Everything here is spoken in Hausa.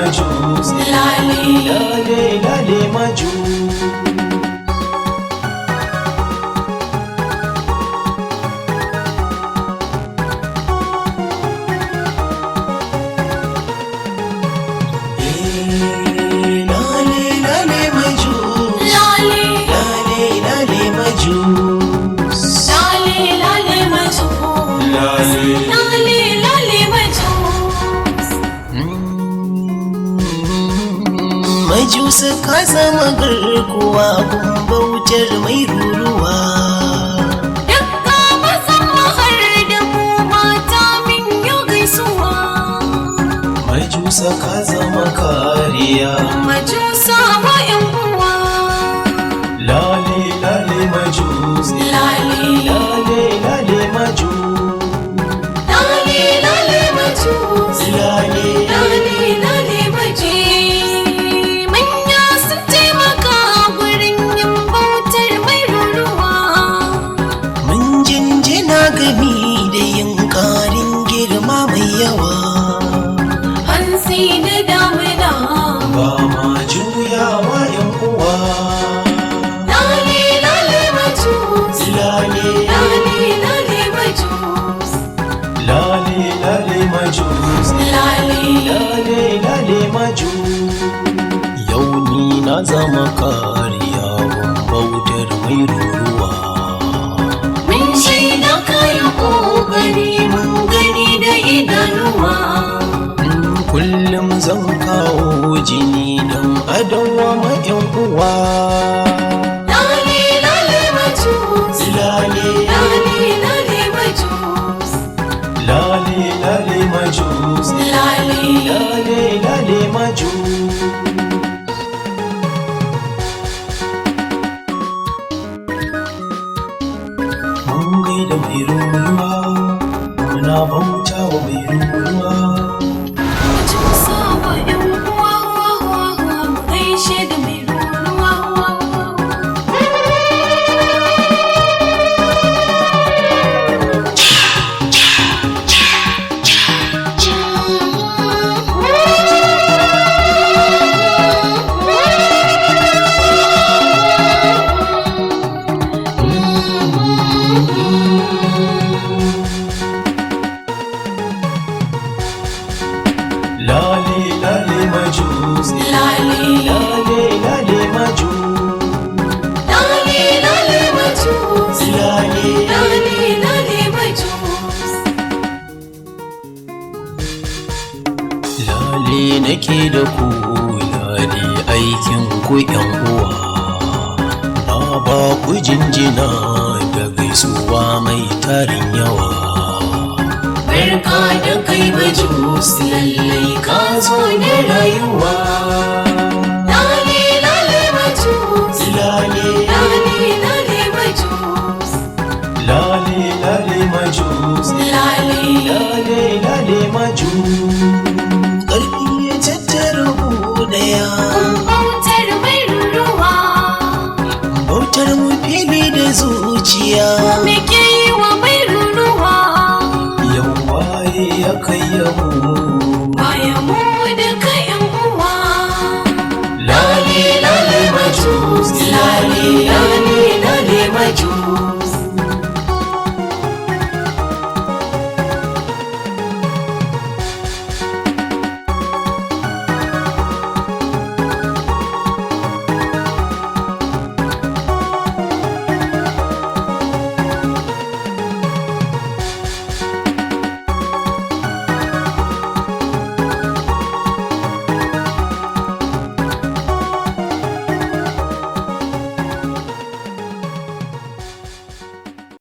Majus, lale lale lale Majus. Majus ka zama garkuwa gun bautar mai ruruwa. Dukka mazan har da mu mata min yau gaisuwa. Majus ka zama kariya. Majusa wa yan uwa. Lale lale Majus, lale lale lale Majus, lale lale Majus, lale lale lale Majus. Gami da yin ƙarin girma mai yawa. Hansi da damina ba ma juyawa yan uwa. Lale lale Majus, lale lale lale Majus, lale lale Majus, lale lale lale Majus. Yau ni na zama kariya gun bautar mai ruruwa. Ƙoƙari mun gani da idanuwa. Kullum zan kawo jini don adawa ma ƴan uwa. Lale lale Majus, lale lale lale Majus, lale lale Majus, lale lale lale Majus. Mun gaida mai ruruwa, muna bauta wa mai ruruwa. Majusa wa ƴan uwa, mu gaishe da mai ruruwa. Lale lale Majus, Lale lale lale Majus, lale lale Majus, lale lale lale Majus. lale nake da ku, lale aikin ku ƴan uwa. Na ba ku jinjina da gaisuwa mai tarin yawa. Barka da kai Majus, lallai ka zo da rayuwa. Lale lale Majus, Lale lale lale Majus, lale lale Majus, lale lale lale Majus. Ƙarfi ya tattara ku ɗaya. bautar mai ruruwa. Bautar mu fili da zuciya. Me ke yi wa mai ruruwa? Yau waye ya kai yabo